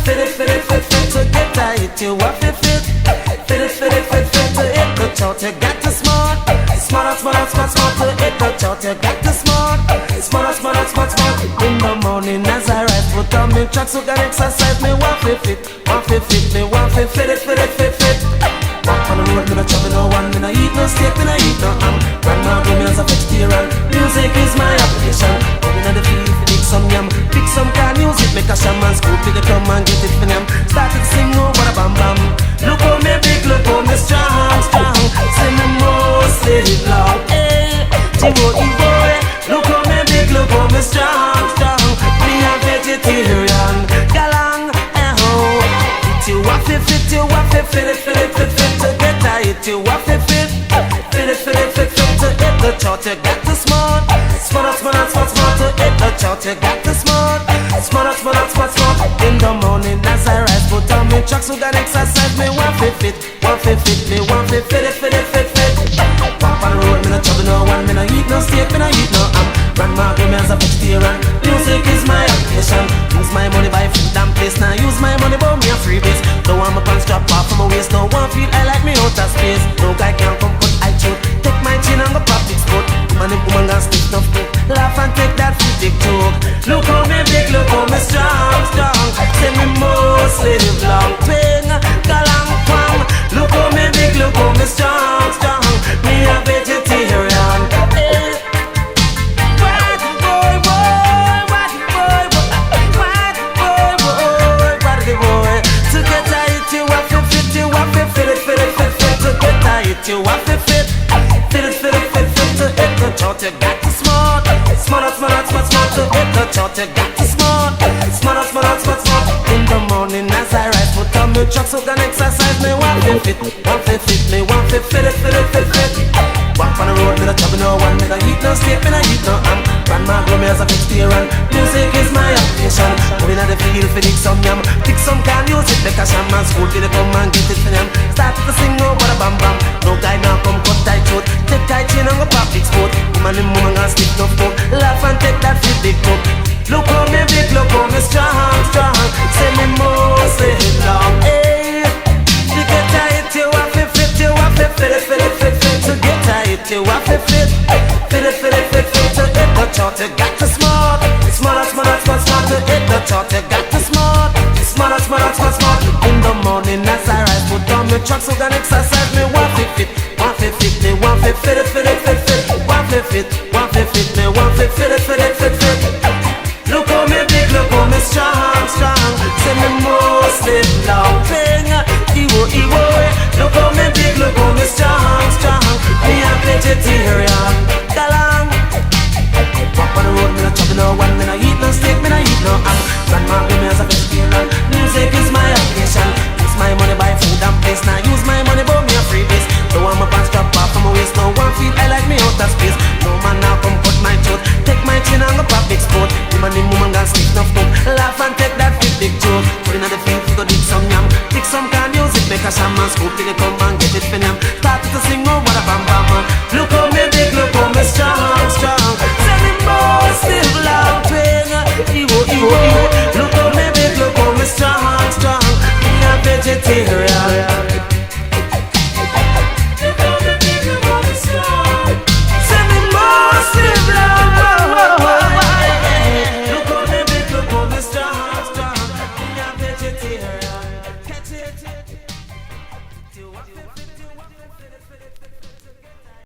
fit it to get tight. You have to fit it to hit the chart. You got to smart to hit the chart. You got to smart. In the morning as I rise, put on me tracks so can exercise. Me want to fit it. Walk on the road, me no trouble no one. Me no eat no steak, me no eat no ham. Grandma give me as a vegetarian. Music is my application. Going on the field to dig some yam. Pick some can use it, make a shaman. Scoop it, they come and get it for them. Started to sing over the bam bam. Look how me big, look how me strong. Sing me most live long. Hey, T-boy, look how me big, look how me strong. Me a vegetarian. Galang, you want to fit it to get tight. You want to fit it to hit the chart. You got to smart to hit the chart. You got to smart. In the morning as I rise, put on me tracks so can exercise. Me want to fit it. Walk on the road, me no trouble no one. Me no eat no steak, me no eat no ham. Grandma give me as a vegetarian. Music is my occupation. Use my money buy food and place. Now use my money buy me a freebies. Don't want my pants strap off from my waist. No one feel I like me out of space. No guy can come put I choke. Take my chin and go pop big spot. Man if woman gonna stick no foot. Laugh and take that big joke. Look how me big, look how me strong. Say me most live long. Ping, galang, kwam. Look how me big, look how me strong. Me a vegetarian. You have to fit to hit the chart. You got to smart to hit the chart. You got to smart. In the morning as I rise, put on me truck so can exercise. Me want to fit it. Walk on the road, me no trouble no one. Me no eat no steak, me no eat no ham. Grandma grow me as a vegetarian. Music is my occupation. Going on the field for dig some yam. Pick some can use it, make a shaman. School till they come and get it for them. Started to sing over the bam bam. No guy now come cut tight throat. Take tight chain and go pop big sport. Woman and woman gonna stick no foot. Laugh and take that fit big cup. Look how me big, look how me strong. Say me most live long. Hey, to get tight, you have to fit. To get tight, you have to fit to hit the chart. You got to smart to hit the chart. You got to smart. In the morning as I rise, put on me truck so can exercise. Me want to fit. Look how me big, look how me strong. Say me most live long. Ewo. Look how me big, look how me strong. Me a vegetarian. Galang. Walk on the road, me no trouble no one. Me no eat no steak, me no eat no ham. Grandma give me as a vegetarian. Music is my occupation. Use my money buy food and place. Now use my money buy me a freebies. Don't want my pants strap off from my waist. No one feel I like me out of space. No man now come cut my throat. Take my chin and go pop big sport. Woman in woman gonna stick no foot. Laugh and take that big joke. Put in the field to go dig some yam. Pick some can use it, make a shaman. Scoop till they come and get it for them. Started to sing over the bam bam. Look how me big, look how me strong. Say me most live long. Ewo. Look how me big, look how me strong. Me a vegetarian.